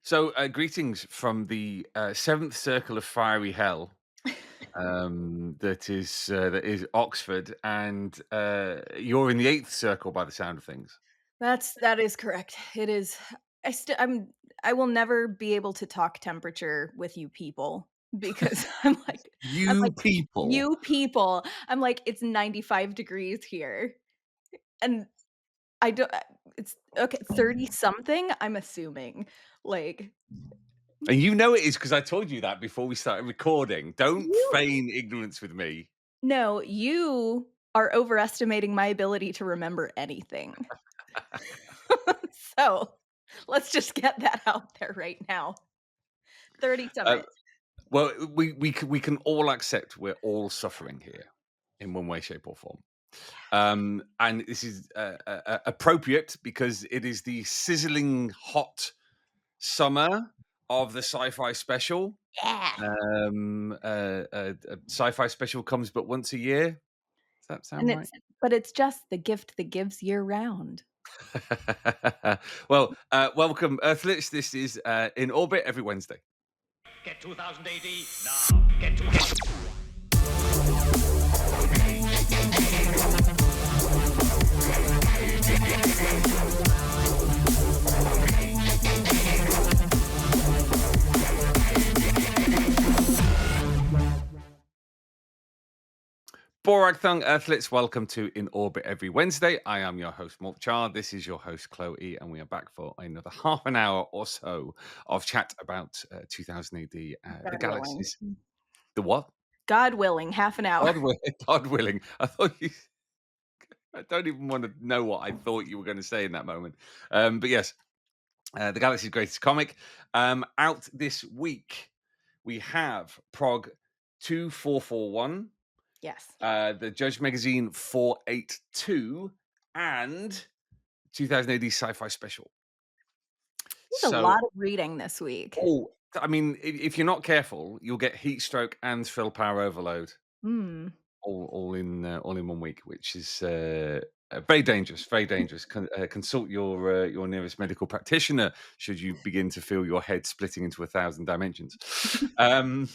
So, greetings from the seventh circle of fiery hell. That is Oxford, and you're in the eighth circle by the sound of things. That is correct. It is I will never be able to talk temperature with you people because I'm You like, people. "You people." I'm like, "It's 95 degrees here." And I don't it's okay, 30 something, I'm assuming. Like, And you know it is because I told you that before we started recording. Don't you feign ignorance with me. no, you are overestimating my ability to remember anything. So, let's just get that out there right now. 30 Uh, summit. well, we can all accept we're all suffering here in one way, shape, or form. And this is appropriate because it is the sizzling hot summer of the Sci-Fi Special. Yeah. Sci-Fi Special comes but once a year. Does that And sound right? it's just the gift that gives year round. Well, welcome, Earthlets. This is In Orbit every Wednesday. Get 2000 AD now. Get to. Borag Thung Earthlets, welcome to In Orbit every Wednesday. I am your host, Mulchard. This is your host, Chloe, and we are back for another half an hour or so of chat about 2000 AD, the God willing. galaxies. The what? God willing, half an hour. God willing. God willing. I don't even want to know what I thought you were going to say in that moment. But yes, the Galaxy's Greatest Comic. Out this week, we have Prog 2441, Yes. the Judge Magazine 482, and 2000 AD Sci-Fi Special. There's a lot So, of reading this week. oh, I mean, if you're not careful, you'll get heat stroke and thrill power overload Mm. all in 1 week, which is very dangerous. Very dangerous. Consult your nearest medical practitioner should you begin to feel your head splitting into 1,000 dimensions. Um,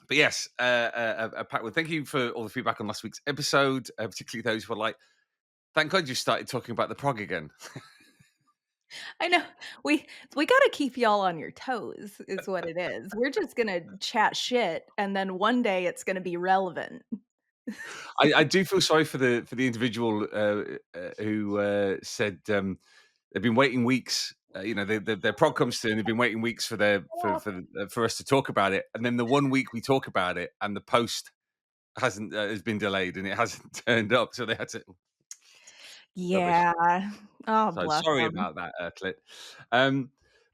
but yes, Pat, well, thank you for all the feedback on last week's episode, particularly those who were like, "Thank God you started talking about the prog again." I know. We we gotta keep y'all on your toes is what it is. We're just gonna chat shit, and then one day it's gonna be relevant. I do feel sorry for the individual who said they've been waiting weeks. Their prog comes through, and they've been waiting weeks for their for us to talk about it. And then the 1 week we talk about it, and the post hasn't has been delayed, and it hasn't turned up. So they had to rubbish. Yeah. Oh, So bless sorry them. about that, Earthlit.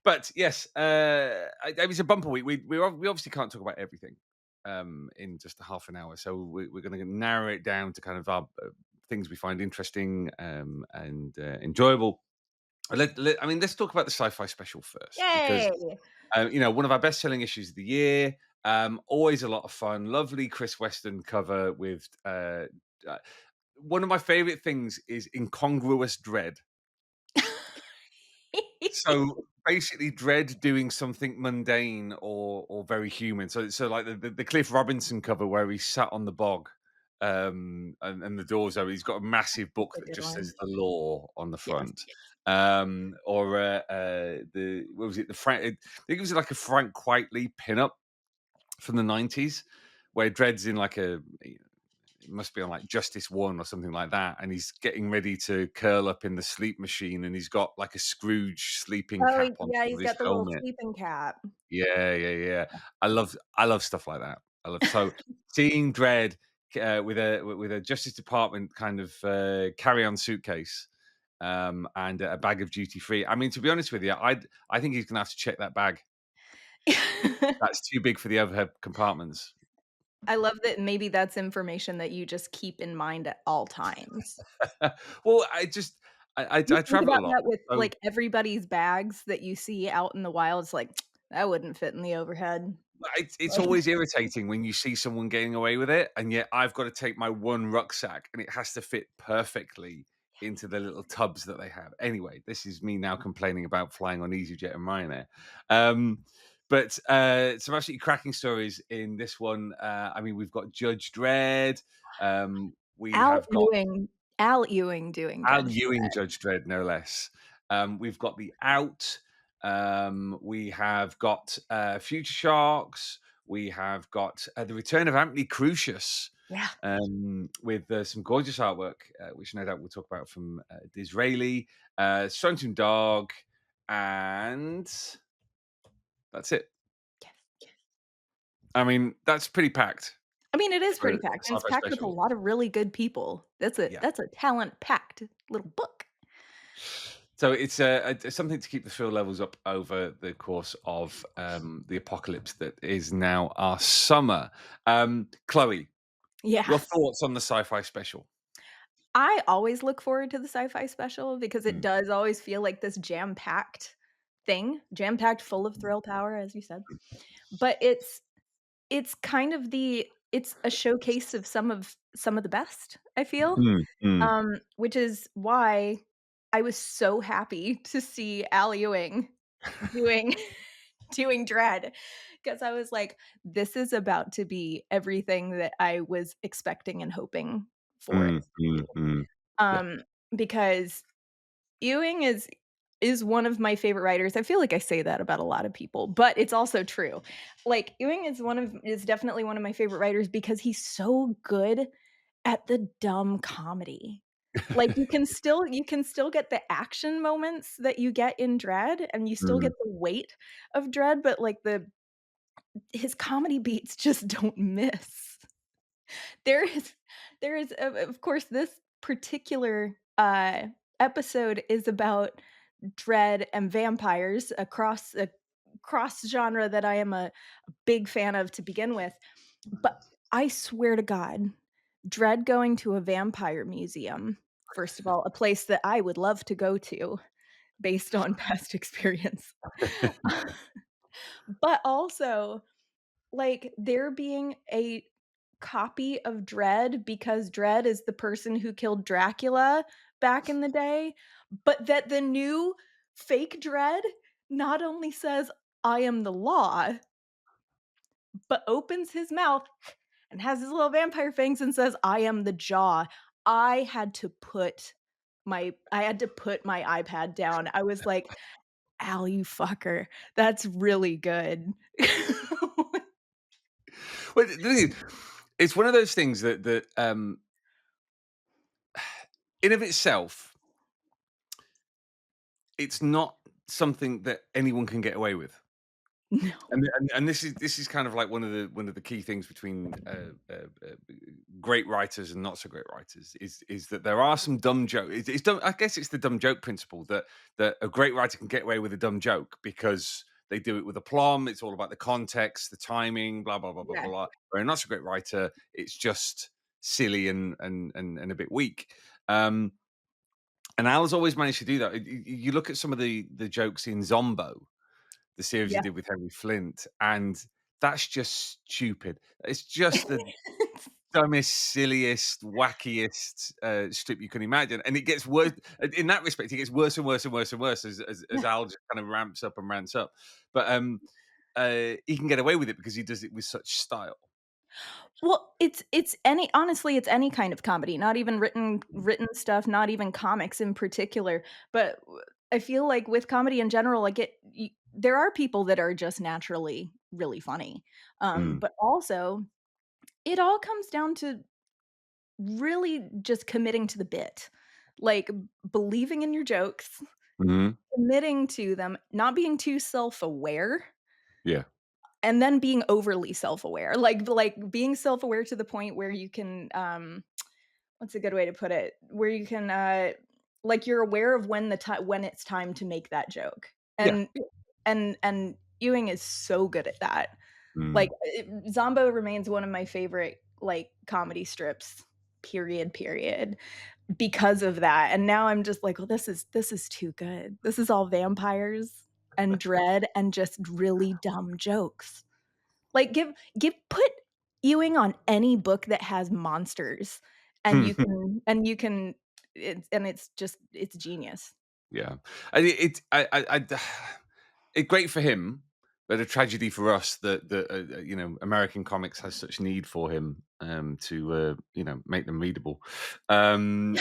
But yes, it was a bumper week. We obviously can't talk about everything in just a half an hour, so we're going to narrow it down to kind of our things we find interesting and enjoyable. I mean, let's talk about the Sci-Fi Special first because Yay! one of our best-selling issues of the year. Always a lot of fun. Lovely Chris Weston cover with. One of my favorite things is incongruous dread. So basically, Dread doing something mundane or very human. So like the Cliff Robinson cover where he sat on the bog, and the doors open. He's got a massive book That's a that good just one. says the law on the Yes. front. Or the what was it? I think it was like a Frank Quitely pinup from the 90s where Dread's in like it must be on like Justice One or something like that, and he's getting ready to curl up in the sleep machine, and he's got like a Scrooge sleeping Oh, cap on yeah, top of he's his got the little helmet. sleeping cap. Yeah, yeah, yeah. I love stuff like that. I love so seeing Dredd with a Justice Department kind of carry-on suitcase and a bag of duty free. I mean, to be honest with you, I think he's gonna have to check that bag. That's too big for the overhead compartments. I love that maybe that's information that you just keep in mind at all times. Well, I just You I think travel a about lot, that with, so like, everybody's bags that you see out in the wild, it's like, "That wouldn't fit in the overhead." it's Like, always irritating when you see someone getting away with it, and yet I've got to take my one rucksack, and it has to fit perfectly into the little tubs that they have. Anyway, this is me now complaining about flying on EasyJet and Ryanair. But some absolutely cracking stories in this one. I mean, we've got Judge Dredd. We Al have got Ewing Al Ewing doing Al Judge Ewing, Dredd. Judge Dredd, no less. We've got The Out. We have got Future Sharks. We have got the return of Anthony Crucious Yeah. with some gorgeous artwork, which no doubt we'll talk about from Disraeli, Strontium Dog, and that's it. Yes, yes. I mean, that's pretty packed I mean, it is for a pretty packed, and it's sci-fi packed with a special. lot of really good people. Yeah. That's a talent-packed little book. So it's something to keep the thrill levels up over the course of the apocalypse that is now our summer. Chloe, Yeah. your thoughts on the sci-fi special? I always look forward to the Sci-Fi Special because it Mm, does always feel like this jam-packed thing, jam-packed full of thrill power, as you said. But it's kind of it's a showcase of some of the best, I feel, mm, mm, which is why I was so happy to see Al Ewing doing doing Dread, because I was like, "This is about to be everything that I was expecting and hoping for it mm, to be." mm, mm. Yeah. Because Ewing is one of my favorite writers. I feel like I say that about a lot of people, but it's also true. Like, Ewing is definitely one of my favorite writers because he's so good at the dumb comedy. Like, you can still get the action moments that you get in Dread, and you still Mm, get the weight of Dread, but, like, the his comedy beats just don't miss. There is of course, this particular, episode is about dread and vampires across a cross genre that I am a big fan of to begin with, but I swear to God, dread going to a vampire museum, first of all, a place that I would love to go to based on past experience. But also, like, there being a copy of Dredd because Dredd is the person who killed Dracula back in the day, but that the new fake Dredd not only says, "I am the law," but opens his mouth and has his little vampire fangs and says, "I am the jaw." I had to put my iPad down. I was like, "Al, you fucker. That's really good." Well, the thing is, it's one of those things that in of itself, it's not something that anyone can get away with. No. And this is kind of like one of the key things between great writers and not so great writers is that there are some dumb jokes. It's dumb, I guess it's the dumb joke principle that a great writer can get away with a dumb joke because they do it with aplomb. It's all about the context, the timing, blah blah blah blah Yeah. blah. Where a not so great writer, it's just silly and a bit weak. Um, and Al's always managed to do that. You look at some of the jokes in Zombo, the series he Yeah. did with Henry Flint, and that's just stupid. It's just the dumbest, silliest, wackiest strip you can imagine, and it gets worse in that respect. It gets worse and worse and worse and worse as Yeah. Al just kind of ramps up and ramps up. But he can get away with it because he does it with such style. Well, it's any honestly, it's any kind of comedy, not even written stuff, not even comics in particular, but I feel like with comedy in general, like there are people that are just naturally really funny. Mm, But also it all comes down to really just committing to the bit. Like believing in your jokes, mhm, committing to them, not being too self-aware. yeah, And then being overly self-aware, like being self-aware to the point where you can, what's a good way to put it? Where you can, like, you're aware of when it's time to make that joke. yeah. And Ewing is so good at that. Mm. Like, Zombo remains one of my favorite, like, comedy strips, period, because of that, and now I'm just like, "Well, this is too good. This is all vampires and dread and just really dumb jokes." Like, put Ewing on any book that has monsters, and you can it's genius. Yeah. And it's great for him, but a tragedy for us that American comics has such need for him to make them readable. And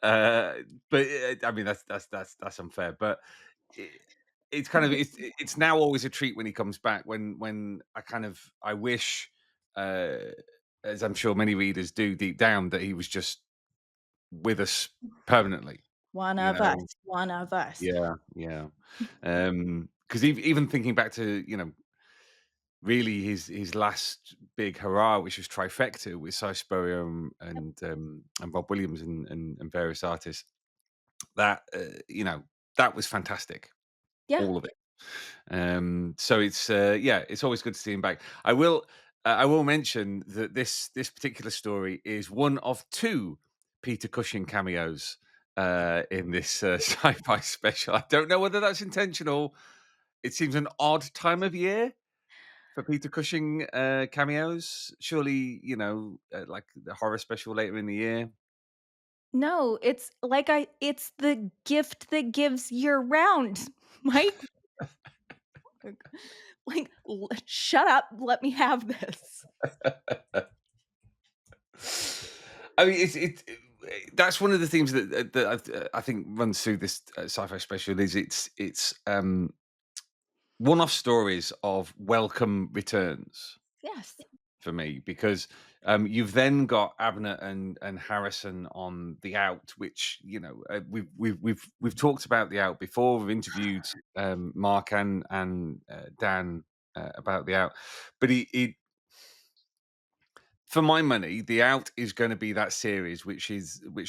uh, but I mean that's unfair. But it, it's kind of it's now always a treat when he comes back. When I wish, uh, as I'm sure many readers do deep down, that he was just with us permanently. One You of us, know, one of us. yeah, yeah. Because even thinking back to, really his last big hurrah, which was Trifecta with Cy Spurrier and Rob Williams and various artists, that that was fantastic, Yeah. all of it. So it's always good to see him back. I will mention that this particular story is one of two Peter Cushing cameos in this sci-fi special. I don't know whether that's intentional. It seems an odd time of year for Peter Cushing cameos. Surely, like the horror special later in the year. No, it's the gift that gives year round, Mike. Shut up, let me have this. I mean, that's one of the themes that I think runs through this sci-fi special. Is it's one-off stories of welcome returns Yes. for me, because you've then got Abner and Harrison on the Out, which we've talked about the Out before. We've interviewed Mark and Dan about the Out, but he for my money, the Out is going to be that series, which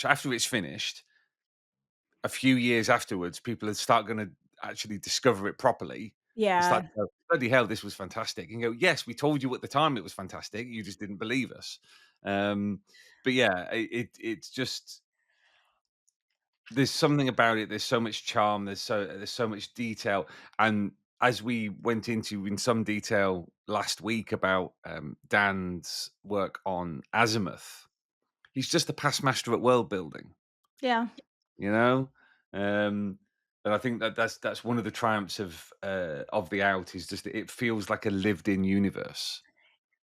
after it's finished, a few years afterwards, people are start going to actually discover it properly and start Yeah. to go, bloody hell, this was fantastic. And go, yes, we told you at the time it was fantastic. You just didn't believe us. Um, but yeah, it's just there's something about it. There's so much charm. There's so much detail. And as we went into in some detail last week about Dan's work on Azimuth, he's just a past master at world building. Yeah. You know, and I think that's one of the triumphs of the Out is just that it feels like a lived-in universe.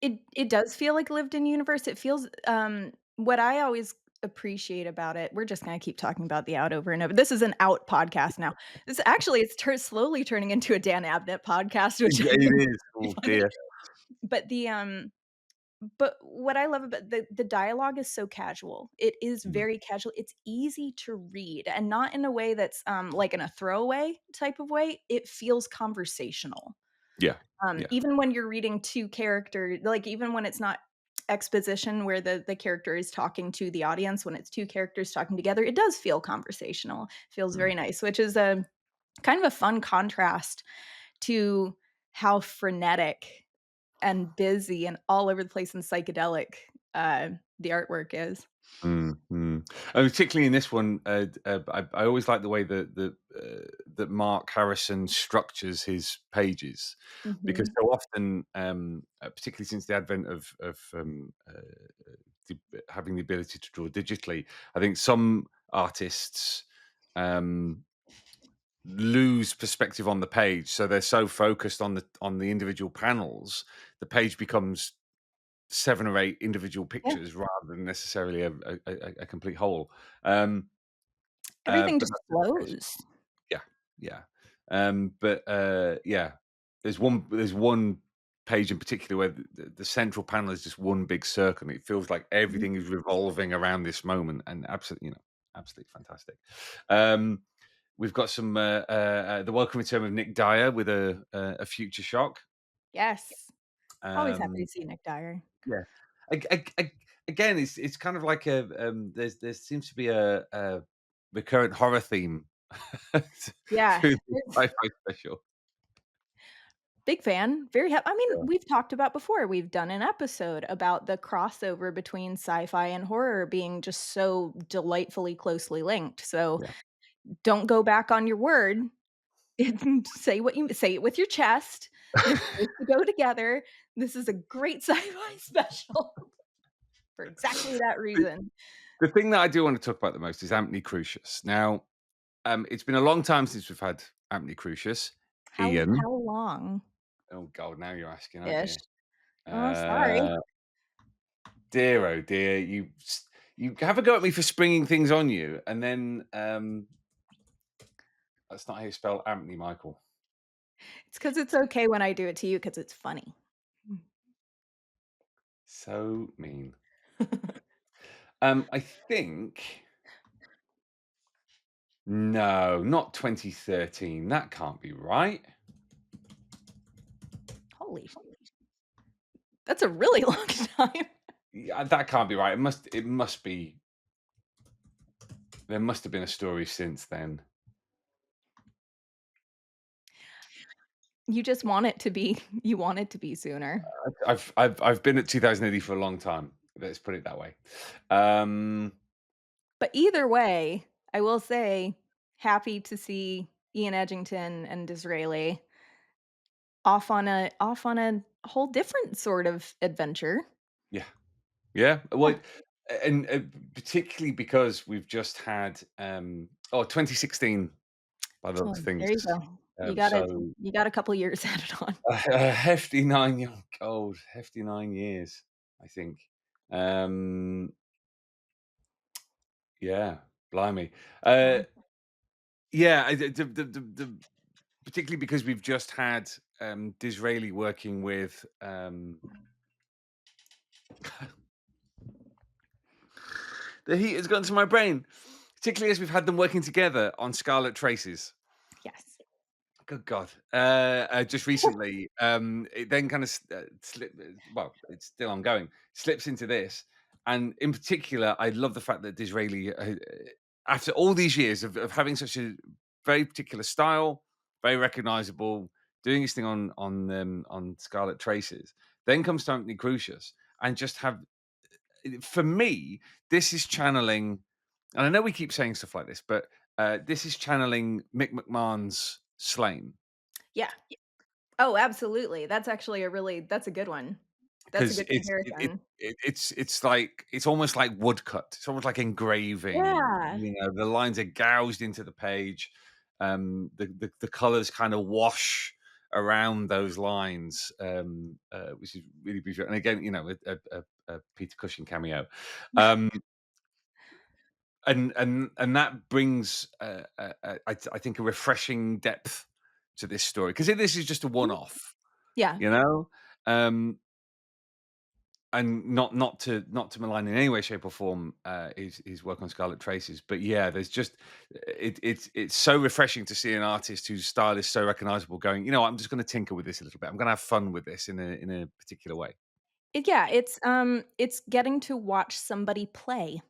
It does feel like lived in universe. It feels, what I always appreciate about it, we're just gonna keep talking about the Out over and over. This is an Out podcast now. This actually, it's slowly turning into a Dan Abnett podcast, which I think It is is. pretty Oh funny. dear. But but what I love about the dialogue is so casual. It is Mm. very casual. It's easy to read, and not in a way that's, like in a throwaway type of way. It feels conversational. Yeah, yeah. Even when you're reading 2 characters, like, even when it's not exposition where the character is talking to the audience, when it's 2 characters talking together, it does feel conversational. Feels Mm, very nice, which is a kind of a fun contrast to how frenetic and busy and all over the place and psychedelic, the artwork is. mm. And particularly in this one, I always like the way that Mark Harrison structures his pages, because Mhm. so often, particularly since the advent of having the ability to draw digitally, I think some artists um, lose perspective on the page, so they're so focused on the individual panels, the page becomes 7 or 8 individual Yeah, pictures rather than necessarily a complete whole. Um, everything but just that's not the case. flows. Yeah, yeah. Yeah, there's one page in particular where the central panel is just one big circle, and it feels like Mhm. everything is revolving around this moment, and absolutely fantastic. Um, we've got some the welcome return of Nick Dyer with a future shock. Yes. Always happy to Um, see Nick Dyer. yeah. Again, it's kind of like there seems to be a recurrent horror theme Yeah. through the Sci-Fi Special. Big fan. Very I mean, Yeah, we've talked about before. We've done an episode about the crossover between sci-fi and horror being just so delightfully closely linked. So yeah. don't go back on your word. Say what you say it with your chest. They're supposed to go together. This is a great sci-fi special for exactly that reason. The thing that I do want to talk about the most is Anthony Crucious. Now, it's been a long time since we've had Anthony Crucious. Ian. How long Oh God, now you're asking, aren't ish? you? Oh, sorry. Uh, dear, oh dear, you have a go at me for springing things on you, and then that's not how you spell Anthony Michael. It's because it's okay when I do it to you because it's funny. So mean. I think no, not 2013. That can't be right. Holy, that's a really long time. Yeah, that can't be right. It must be. There must have been a story since then. You just want it to be you want it to be sooner. I've been at 2080 for a long time. Let's put it that way. Um, But either way, I will say, happy to see Ian Edgington and Disraeli off on a whole different sort of adventure. yeah, yeah. Yeah. Well, and particularly because we've just had 2016 by the looks Oh, of things. there you go. So You got a couple years added on. a hefty 9 year old, hefty 9 years, I think. Um, yeah, blimey. Uh, Wow. yeah, the particularly because we've just had Disraeli working with the heat has gone to my brain, particularly as we've had them working together on Scarlet Traces. Yes. Good God! Just recently, it then kind of slipped. Well, it's still ongoing. Slips into this, and in particular, I love the fact that Disraeli, after all these years of having such a very particular style, very recognizable, doing his thing on Scarlet Traces, then comes to Anthony Crucius, and just have for me, this is channeling, and I know we keep saying stuff like this, but this is channeling Mick McMahon's Slain Yeah. Oh, absolutely. That's a good one. That's a because good comparison. it's like it's almost like woodcut. It's almost like engraving. Yeah. You know, the lines are gouged into the page. The colors kind of wash around those lines, which is really beautiful. And again, you know, a Peter Cushing cameo. Um, and that brings I think a refreshing depth to this story because this is just a Mhm. one-off, Yeah. you know, and not to malign in any way, shape, or form his work on Scarlet Traces, but yeah, there's just it's so refreshing to see an artist whose style is so recognizable going, you know, I'm just going to tinker with this a little bit. I'm going to have fun with this in a particular way. Yeah, it's getting to watch somebody play.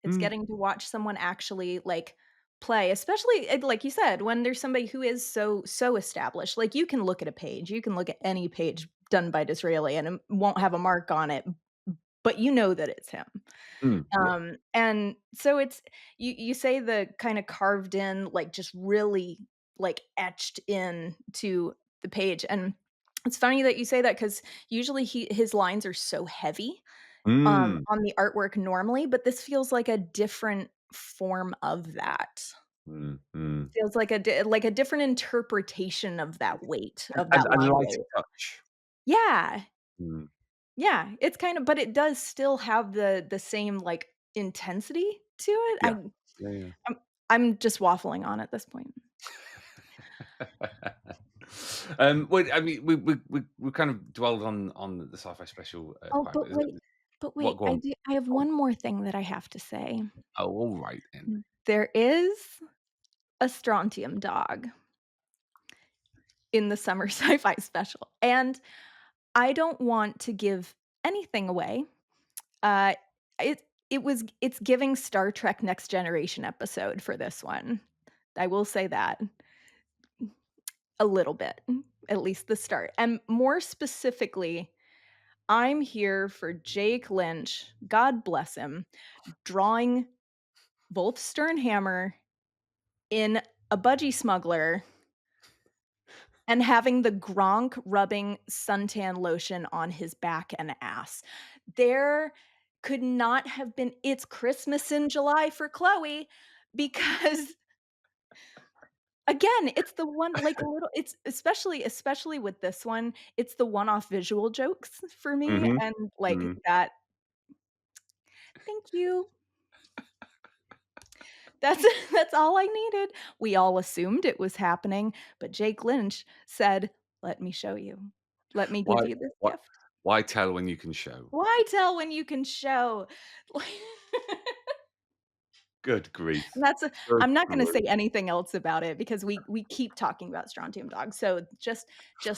It's Mm, getting to watch someone actually, like, play, especially, like you said, when there's somebody who is so established. Like, you can look at a page, you can look at any page done by Disraeli, and it won't have a mark on it, but you know that it's him. yeah. And so it's you say the kinda carved in, like, just really, like, etched in to the page, and it's funny that you say that because usually his lines are so heavy, Mm, on the artwork normally, but this feels like a different form of that. mm, mm. Feels like a different interpretation of that weight, And, of and, that and line lighter weight. touch. Yeah. Mm. Yeah, it's kind of but it does still have the same, like, intensity to it. Yeah. Yeah, yeah. I'm I'm just waffling on at this point. Well, I mean, we kind of dwelled on the sci-fi special Oh, quite a bit. but What? wait, Go on. I have Go on. one more thing that I have to say. Oh, all right then. There is a strontium dog in the summer sci-fi special, and I don't want to give anything away. Uh, it's giving Star Trek Next Generation episode for this one. I will say that a little bit, at least the start. And more specifically, I'm here for Jake Lynch, God bless him, drawing Wolf Sternhammer in a budgie smuggler and having the Gronk rubbing suntan lotion on his back and ass. There could not have been It's Christmas in July for Chloe because again, it's the one like, little it's especially with this one, it's the one-off visual jokes for me, Mhm. and, like, Mm. that thank you. That's that's all I needed. We all assumed it was happening, but Jake Lynch said, "Let me show you. Let me Why give you this why gift." why tell when you can show? Why tell when you can show? Good grief. And that's Good I'm not gonna say grief. anything else about it because we keep talking about Strontium Dog, so just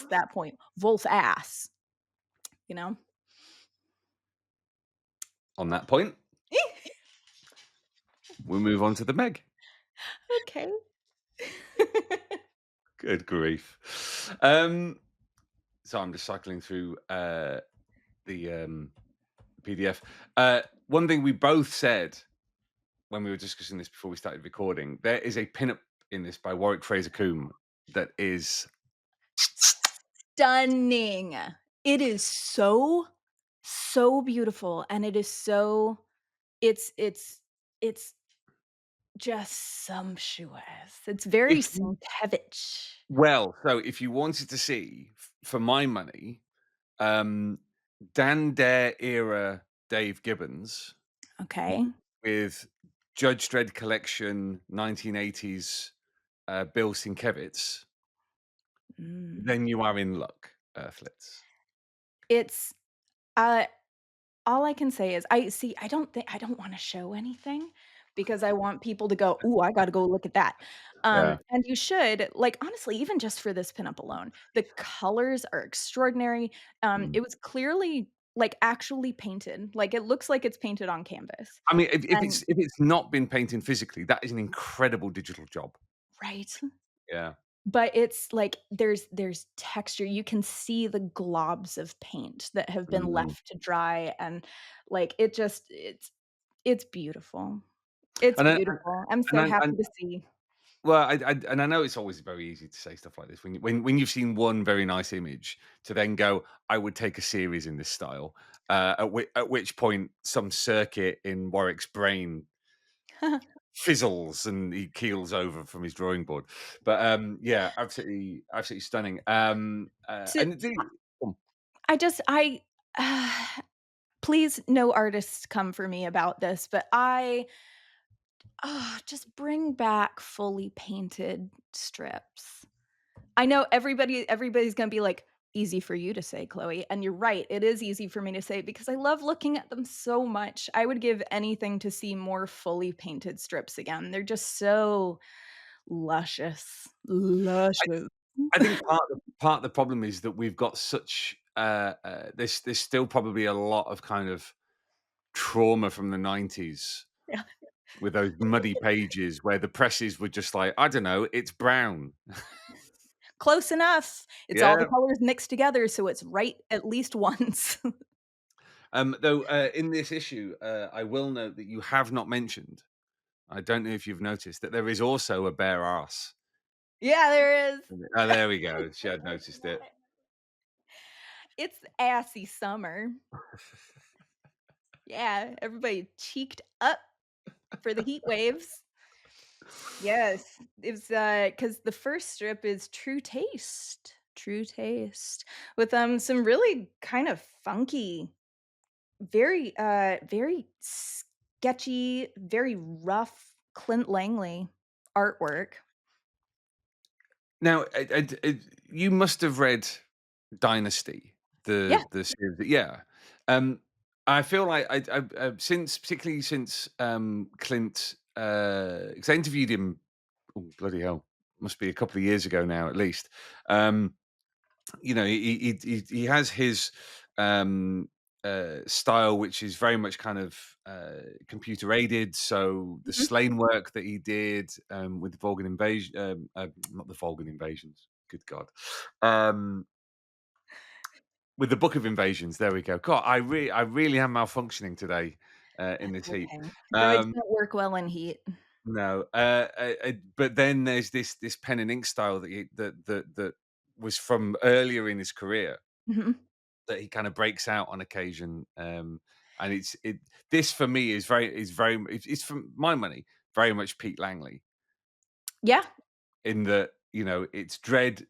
that point. Wolf ass, you know? On that point, we'll move on to the Meg. Okay. Good grief. So I'm just cycling through the PDF. One thing we both said when we were discussing this before we started recording, there is a pinup in this by Warwick Fraser Coombe that is Stunning. It is so, so beautiful, and it is so it's just sumptuous. It's very if you Sienkiewicz. well, so if you wanted to see for my money, um Dan Dare era Dave Gibbons Okay. with Judge Dredd collection 1980s Bill Sienkiewicz, Mm. then you are in luck, Earthlets. It's, uh all I can say is I don't wanna show anything because I want people to go, "Ooh, I gotta go look at that." Yeah. And you should, like, honestly, even just for this pinup alone, the colors are extraordinary. Mm. It was clearly, like, actually painted, like, it looks like it's painted on canvas, I mean, and if it's not been painted physically, that is an incredible digital job. right? Yeah. But it's like there's texture, you can see the globs of paint that have been Mhm. left to dry, and, like, it just it's beautiful. It's And I beautiful. I'm so happy to see. well, I know it's always very easy to say stuff like this when you've seen one very nice image to then go, "I would take a series in this style," at which point some circuit in Warwick's brain fizzles and he keels over from his drawing board. But, yeah, absolutely stunning. To And the um, I just I please, no artists come for me about this, but just bring back fully painted strips. I know everybody's gonna be like, "Easy for you to say, Chloe," and you're right, it is easy for me to say because I love looking at them so much. I would give anything to see more fully painted strips again. They're just so luscious. I Luscious. I think part of the problem is that we've got such, there's still probably a lot of kind of trauma from the 90s Yeah. with those muddy pages where the presses were just like, "I don't know, it's brown." Close enough. It's all the Yeah. colors mixed together, so it's right at least once. Though, in this issue, I will note that you have not mentioned, I don't know if you've noticed, that there is also a bare arse. Yeah, there is. Oh, there we go. She had noticed it. It's assy summer. Yeah, everybody cheeked up for the heat waves. Yes, it's, because the first strip is True Taste, with, some really kind of funky, very sketchy, very rough Clint Langley artwork. Now, you must have read Dynasty, Yeah, the series. Yeah, um, I feel like since particularly since Clint, 'cause I interviewed him. Oh bloody hell! Must be a couple of years ago now, at least. Um, you know, he has his um, style, which is very much kind of computer aided. So the mhm. Slain work that he did with the Volgan invasion, not the Volgan invasions. Good God. Um, with the Book of Invasions, there we go. God, I really am malfunctioning today in That's this heat. okay. Droids Um, don't work well in heat. no, but then there's this pen and ink style that was from earlier in his career Mhm. that he kind of breaks out on occasion. and this for me it's from my money very much Pete Langley Yeah. in that it's Dread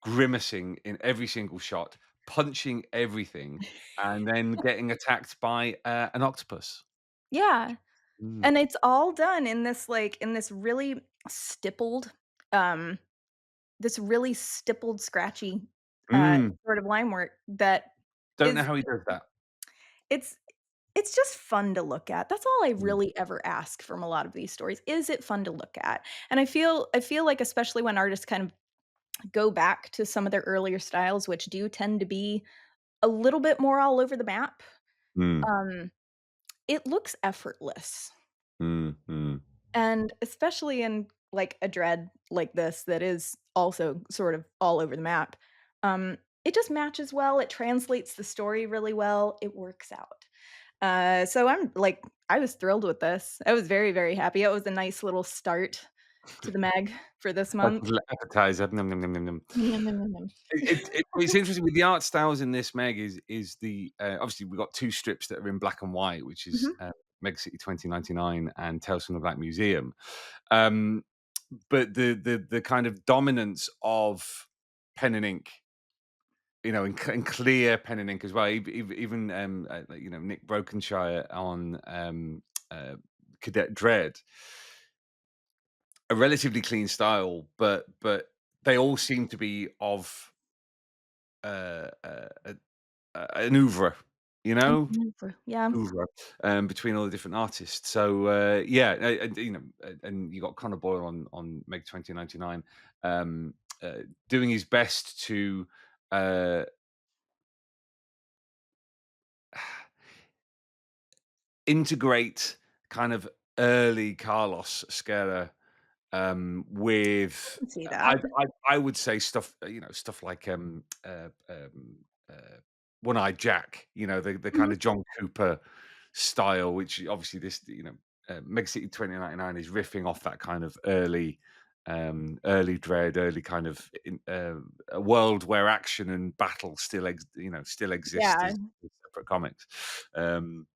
grimacing in every single shot, punching everything, and then getting attacked by an octopus. Yeah. Mm. And it's all done in this, like, in um, this really stippled, scratchy, Mm. sort of line work that Don't know is how he does that. it's it's just fun to look at. That's all I Mm. really ever ask from a lot of these stories. Is it fun to look at? And I feel like especially when artists kind of go back to some of their earlier styles, which do tend to be a little bit more all over the map, Mm. um, it looks effortless. Mm. Mm. And especially in, like, a dread like this that is also sort of all over the map, it just matches well, it translates the story really well, it works out. So I was thrilled with this. I was very, very happy. It was a nice little start to the Meg for this Like a month. little appetizer. Nom, nom, nom, nom, nom. Yum, yum, yum, yum. It's interesting with the art styles in this Meg is the obviously we've got two strips that are in black and white, which is Mhm. Meg City 2099 and Tales from the Black Museum. Um, but the kind of dominance of pen and ink, and clear pen and ink as well. Even like, Nick Brokenshire on Cadet Dread, a relatively clean style, but they all seem to be of an oeuvre, you know, Yeah. oeuvre, between all the different artists. So yeah, and you got Connor Boyle on Meg 2099, um, doing his best to uh, integrate kind of early Carlos Scala I with can see I, that. I would say stuff stuff like uh, One Eyed Jack, the kind Mhm. of John Cooper style, which obviously this Mega City 2099 is riffing off that kind of early Dread, early kind of a world where action and battle still exist Yeah. as separate comics. Um,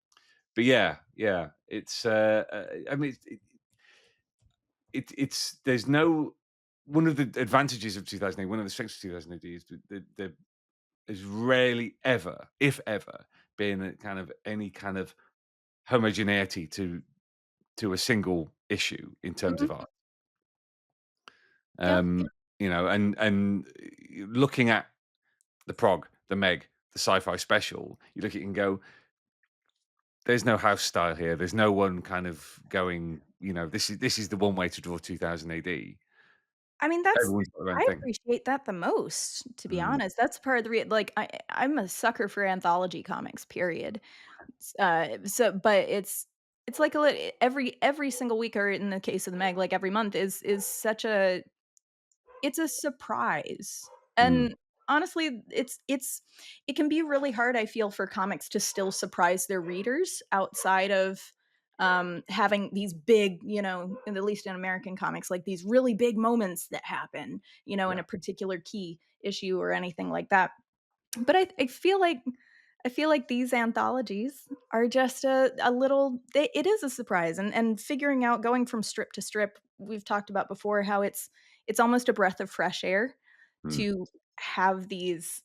but yeah, it's I mean it's there's no one of the advantages of 2008, one of the strengths of 2008 is that there's rarely ever, if ever, been a kind of any kind of homogeneity to a single issue in terms Mhm. of art. Yeah. Um, and looking at the Prog, the Meg, the Sci-Fi Special, you look at it and go, there's no house style here. There's no one kind of going, this is the one way to draw 2000 AD. I mean, Everyone's got their own I thing. appreciate that the most, to be Mm, honest. That's part of the like, I'm a sucker for anthology comics, period. But it's like every single week, or in the case of the Meg, like every month is such a it's a surprise. mm, And honestly, it can be really hard, I feel, for comics to still surprise their readers outside of having these big, at least in American comics, like these really big moments that happen, in yeah, a particular key issue or anything like that. But I feel like these anthologies are just a little it is a surprise, and figuring out, going from strip to strip, we've talked about before how it's almost a breath of fresh air mm, to have these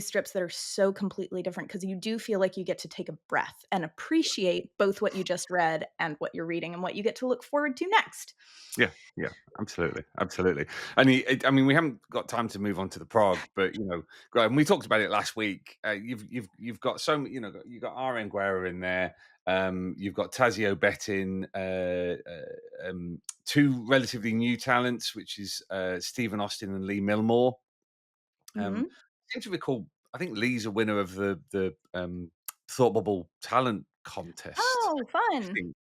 strips that are so completely different, because you do feel like you get to take a breath and appreciate both what you just read and what you're reading and what you get to look forward to next. yeah, yeah, absolutely, absolutely. And I mean, we haven't got time to move on to the Prague, but and we talked about it last week. You've got so you've got R.N. Guerra in there. You've got Tazio Bettin, two relatively new talents, which is Stephen Austin and Lee Milmore. Mhm. I seem to recall, I think Lee's a winner of the Thought Bubble Talent Contest. Oh, I fun. think.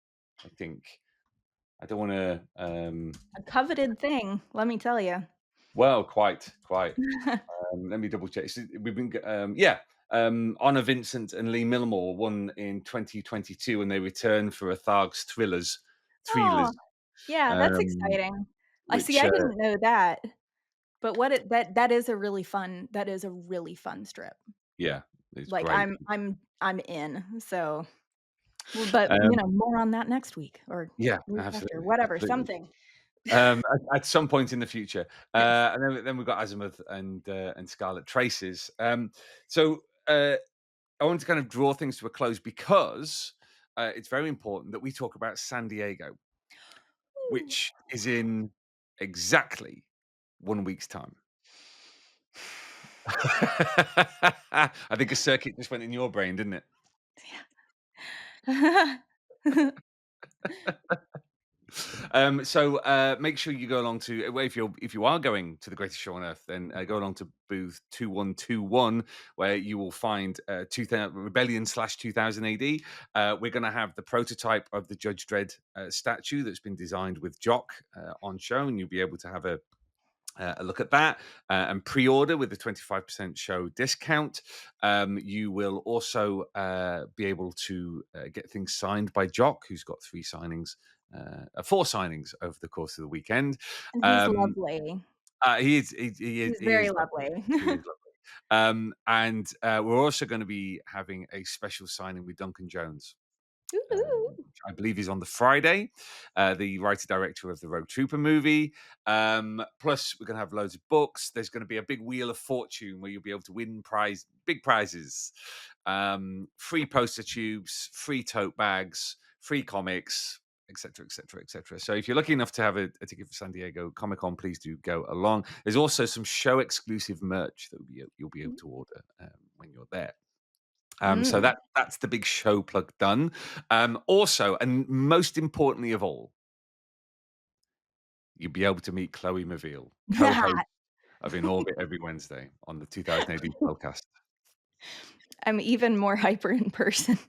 I think. I don't want to. A coveted thing, let me tell you. Well, quite. Let me double check. So we've been, yeah. Honor Vincent and Lee Milmore won in 2022, and they returned for a Tharg's Oh, Thrillers, yeah, that's um, exciting. I see, which I didn't know that, but what it that is a really fun strip. yeah, is Like, great. I'm in, so Well, but, Um, more on that next week or yeah, week after, absolutely, whatever, absolutely. something. At some point in the future, Yes. and then we've got Azimuth and Scarlet Traces. So I want to kind of draw things to a close because it's very important that we talk about San Diego, Ooh. which is in exactly 1 week's time. I think a circuit just went in your brain, didn't it? Yeah. So make sure you go along to well, if you are going to the greatest show on earth, then go along to booth 2121, where you will find 2000 Rebellion / 2000 AD. We're going to have the prototype of the Judge Dredd statue that's been designed with Jock on show, and you'll be able to have a look at that and pre-order with the 25% show discount. You will also be able to get things signed by Jock, who's got four signings over the course of the weekend. And he's Um, lovely. He's he very is lovely. lovely. He is lovely. And we're also going to be having a special signing with Duncan Jones. Ooh. Which I believe is on the Friday, the writer director of the Rogue Trooper movie. Plus, we're going to have loads of books. There's going to be a big Wheel of Fortune where you'll be able to win big prizes, free poster tubes, free tote bags, free comics, etc., etc., etc. So, if you're lucky enough to have a ticket for San Diego Comic Con, please do go along. There's also some show exclusive merch that you'll be able to order when you're there. So Mm. that's the big show plug done. Also, and most importantly of all, you'll be able to meet Chloe Maville, co-host of In Orbit every Wednesday on the 2000 AD podcast. I'm even more hyper in person.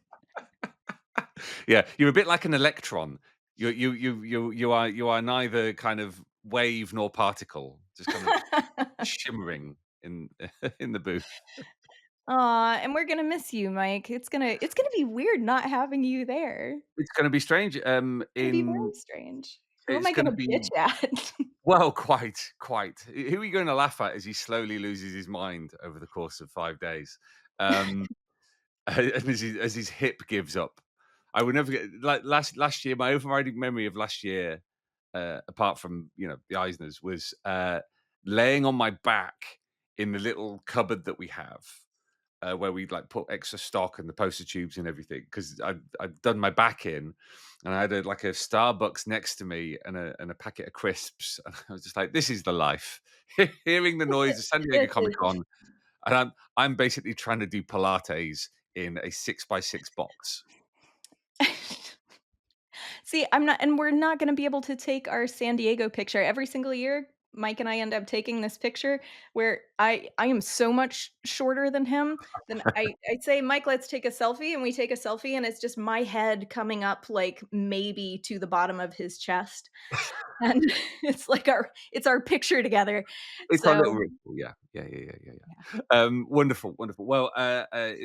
Yeah, you're a bit like an electron. You are neither kind of wave nor particle, just kind of shimmering in in the booth. Aw, and we're gonna miss you, Mike. It's gonna be weird not having you there. It's going to be strange. Gonna be very In strange. Who am It's I going to gonna bitch be at? well, quite. Who are you going to laugh at as he slowly loses his mind over the course of 5 days, and as his hip gives up? I would never forget. Like last year, my overriding memory of last year, apart from the Eisners, was laying on my back in the little cupboard that we have, where we like put extra stock and the poster tubes and everything, because I'd done my back in, and I had like a Starbucks next to me and a packet of crisps, and I was just like, "This is the life." Hearing the noise of San Diego This Comic is Con, and I'm basically trying to do Pilates in a 6x6 box. See, we're not gonna be able to take our San Diego picture. Every single year, Mike and I end up taking this picture where I am so much shorter than him, then I say, "Mike, let's take a selfie," and we take a selfie, and it's just my head coming up, like, maybe to the bottom of his chest, and it's our picture together. It's our little So, ritual, yeah. yeah. Wonderful, wonderful. Well,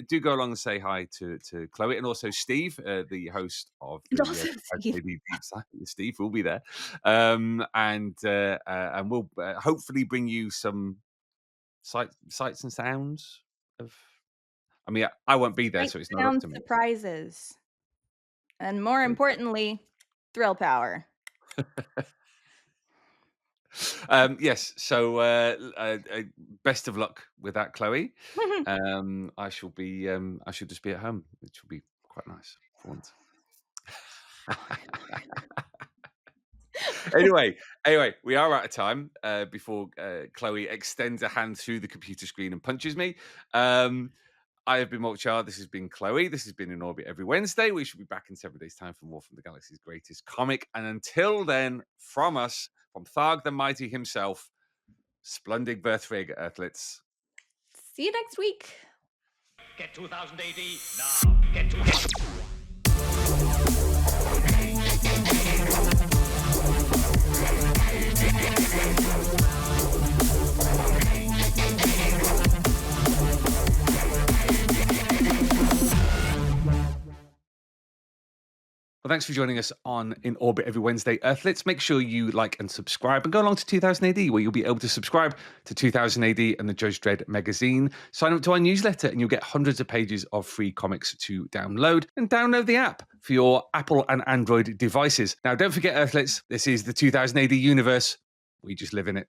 do go along and say hi to Chloe and also Steve, the host of And the also Steve. Deep Side. Steve will be there, and we'll hopefully bring you some sights and sounds of. I mean, I won't be there, Sight, so it's not up sound, to me. surprises, and more importantly, thrill power. Yes. So, best of luck with that, Chloe. I shall be. I should just be at home, which will be quite nice for once. anyway, we are out of time before Chloe extends a hand through the computer screen and punches me. I have been Mark Chard. This has been Chloe. This has been In Orbit every Wednesday. We should be back in 7 days' time for more from the galaxy's greatest comic. And until then, from us, from Tharg the Mighty himself, Splendid Berthrig, Earthlets. See you next week. Get 2000 AD now. Get 2000. Well, thanks for joining us on In Orbit every Wednesday, Earthlets. Make sure you like and subscribe and go along to 2000 AD, where you'll be able to subscribe to 2000 AD and the Judge Dredd magazine. Sign up to our newsletter and you'll get hundreds of pages of free comics to download. And download the app for your Apple and Android devices. Now, don't forget, Earthlets, this is the 2000 AD universe. We just live in it.